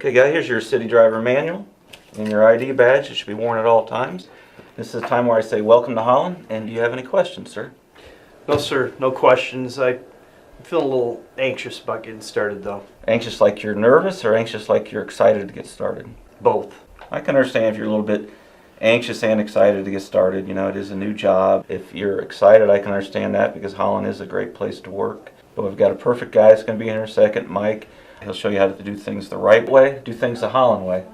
Okay, guy, here's your city driver manual and your ID badge. It should be worn at all times. This is a time where I say welcome to Holland, and do you have any questions, sir? No, sir. No questions. I'm feeling a little anxious about getting started, though. Anxious like you're nervous, or anxious like you're excited to get started? Both. I can understand if you're a little bit anxious and excited to get started. You know, it is a new job. If you're excited, I can understand that because Holland is a great place to work. But we've got a perfect guy that's going to be in here in a second, Mike. He'll show you how to do things the right way, do things the Holland way.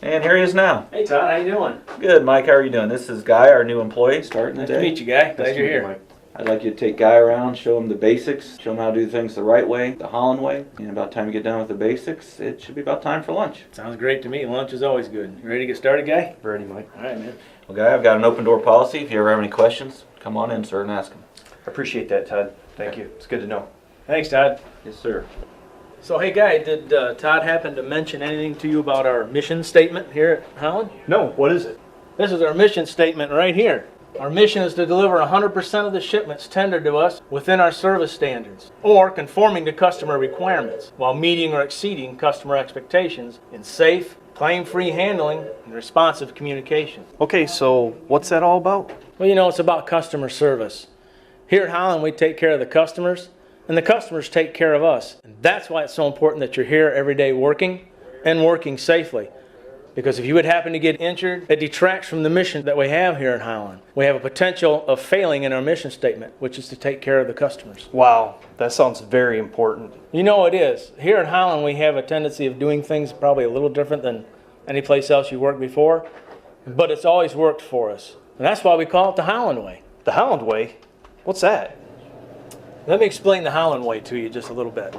And here he is now. Hey Todd, how you doing? Good, Mike. How are you doing? This is Guy, our new employee, starting the Nice day. to meet you, Guy. Glad Nice to you're meet you, here. Mike. I'd like you to take Guy around, show him the basics, show him how to do things the right way, the Holland way. And about time you get done with the basics, it should be about time for lunch. Sounds great to me. Lunch is always good. You ready to get started, Guy? Ready, Mike? All right, man. Well, Guy, I've got an open door policy. If you ever have any questions, come on in, sir, and ask them. I appreciate that, Todd. Thank you. It's good to know. Thanks, Todd. Yes, sir. So, hey, Guy, did Todd happen to mention anything to you about our mission statement here at Holland? No, what is it? This is our mission statement right here. Our mission is to deliver 100% of the shipments tendered to us within our service standards, or conforming to customer requirements, while meeting or exceeding customer expectations in safe, claim-free handling and responsive communication. Okay, so what's that all about? Well, you know, it's about customer service. Here at Holland, we take care of the customers, and the customers take care of us. And that's why it's so important that you're here every day working, and working safely. Because if you would happen to get injured, it detracts from the mission that we have here in Holland. We have a potential of failing in our mission statement, which is to take care of the customers. Wow, that sounds very important. You know it is. Here in Holland, we have a tendency of doing things probably a little different than any place else you worked before, but it's always worked for us. And that's why we call it the Holland Way. The Holland Way? What's that? Let me explain the Holland Way to you just a little bit,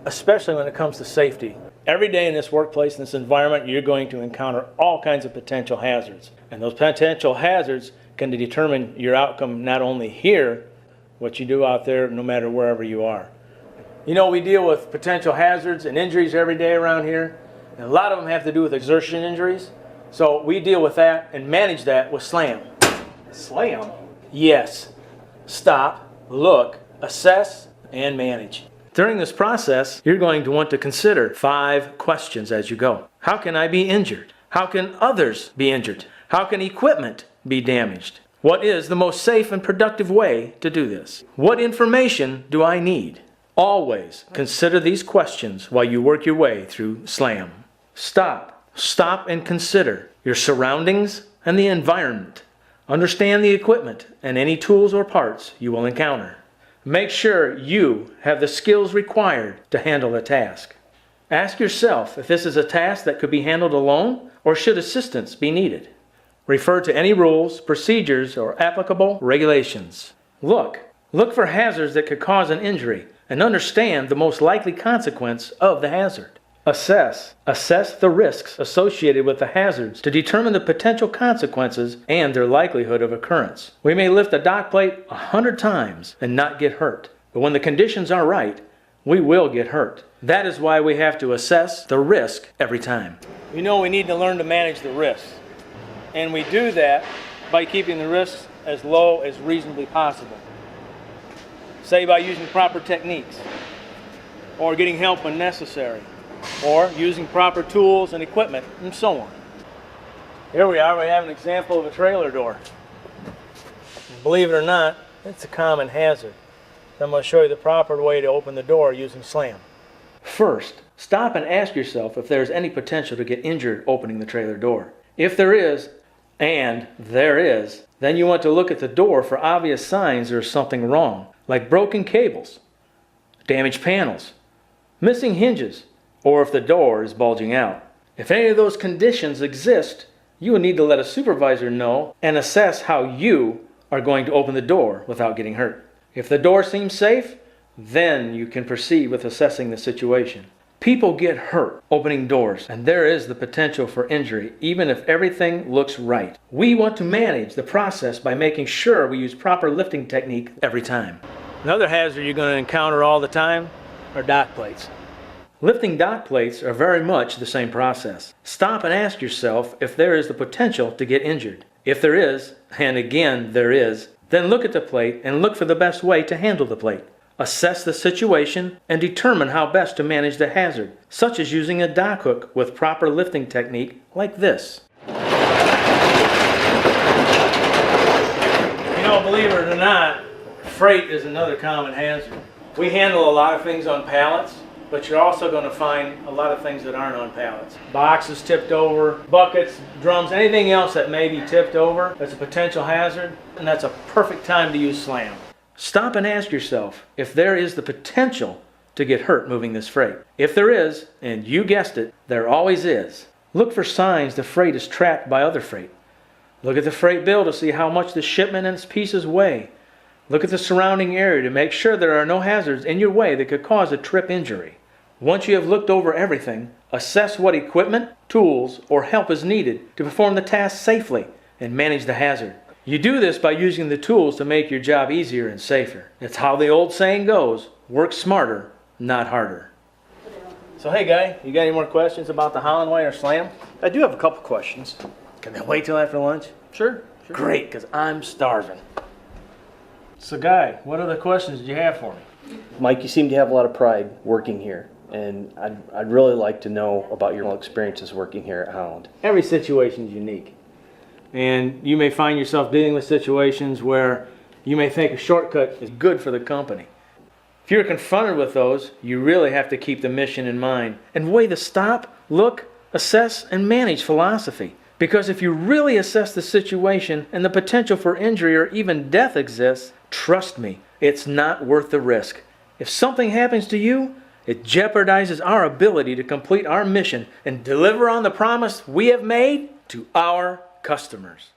especially when it comes to safety. Every day in this workplace, in this environment, you're going to encounter all kinds of potential hazards. And those potential hazards can determine your outcome not only here, what you do out there, no matter wherever you are. You know, we deal with potential hazards and injuries every day around here. And a lot of them have to do with exertion injuries. So we deal with that and manage that with SLAM. Slam? Yes. Stop, look, assess, and manage. During this process, you're going to want to consider 5 questions as you go. How can I be injured? How can others be injured? How can equipment be damaged? What is the most safe and productive way to do this? What information do I need? Always consider these questions while you work your way through SLAM. Stop. Stop and consider your surroundings and the environment. Understand the equipment and any tools or parts you will encounter. Make sure you have the skills required to handle the task. Ask yourself if this is a task that could be handled alone or should assistance be needed. Refer to any rules, procedures, or applicable regulations. Look for hazards that could cause an injury and understand the most likely consequence of the hazard. Assess the risks associated with the hazards to determine the potential consequences and their likelihood of occurrence. We may lift a dock plate 100 times and not get hurt, but when the conditions are right, we will get hurt. That is why we have to assess the risk every time. You know, we need to learn to manage the risks, and we do that by keeping the risks as low as reasonably possible. Say by using proper techniques, or getting help when necessary, or using proper tools and equipment, and so on. Here we are, we have an example of a trailer door. And believe it or not, it's a common hazard. So I'm going to show you the proper way to open the door using SLAM. First, stop and ask yourself if there's any potential to get injured opening the trailer door. If there is, and there is, then you want to look at the door for obvious signs there's something wrong, like broken cables, damaged panels, missing hinges, or if the door is bulging out. If any of those conditions exist, you will need to let a supervisor know and assess how you are going to open the door without getting hurt. If the door seems safe, then you can proceed with assessing the situation. People get hurt opening doors, and there is the potential for injury even if everything looks right. We want to manage the process by making sure we use proper lifting technique every time. Another hazard you're going to encounter all the time are dock plates. Lifting dock plates are very much the same process. Stop and ask yourself if there is the potential to get injured. If there is, and again there is, then look at the plate and look for the best way to handle the plate. assess the situation, and determine how best to manage the hazard, such as using a dock hook with proper lifting technique like this. You know, believe it or not, freight is another common hazard. We handle a lot of things on pallets, but you're also going to find a lot of things that aren't on pallets. Boxes tipped over, buckets, drums, anything else that may be tipped over that's a potential hazard, and that's a perfect time to use SLAM. Stop and ask yourself if there is the potential to get hurt moving this freight. If there is, and you guessed it, there always is, look for signs the freight is trapped by other freight. Look at the freight bill to see how much the shipment and its pieces weigh. Look at the surrounding area to make sure there are no hazards in your way that could cause a trip injury. Once you have looked over everything, assess what equipment, tools, or help is needed to perform the task safely and manage the hazard. You do this by using the tools to make your job easier and safer. It's how the old saying goes, work smarter, not harder. So hey Guy, you got any more questions about the Holland Way or SLAM? I do have a couple questions. Can they wait till after lunch? Sure. Great, because I'm starving. So Guy, what other questions do you have for me? Mike, you seem to have a lot of pride working here, and I'd really like to know about your experiences working here at Holland. Every situation is unique. And you may find yourself dealing with situations where you may think a shortcut is good for the company. If you're confronted with those, you really have to keep the mission in mind and weigh the stop, look, assess, and manage philosophy. Because if you really assess the situation and the potential for injury or even death exists, trust me, it's not worth the risk. If something happens to you, it jeopardizes our ability to complete our mission and deliver on the promise we have made to our customers.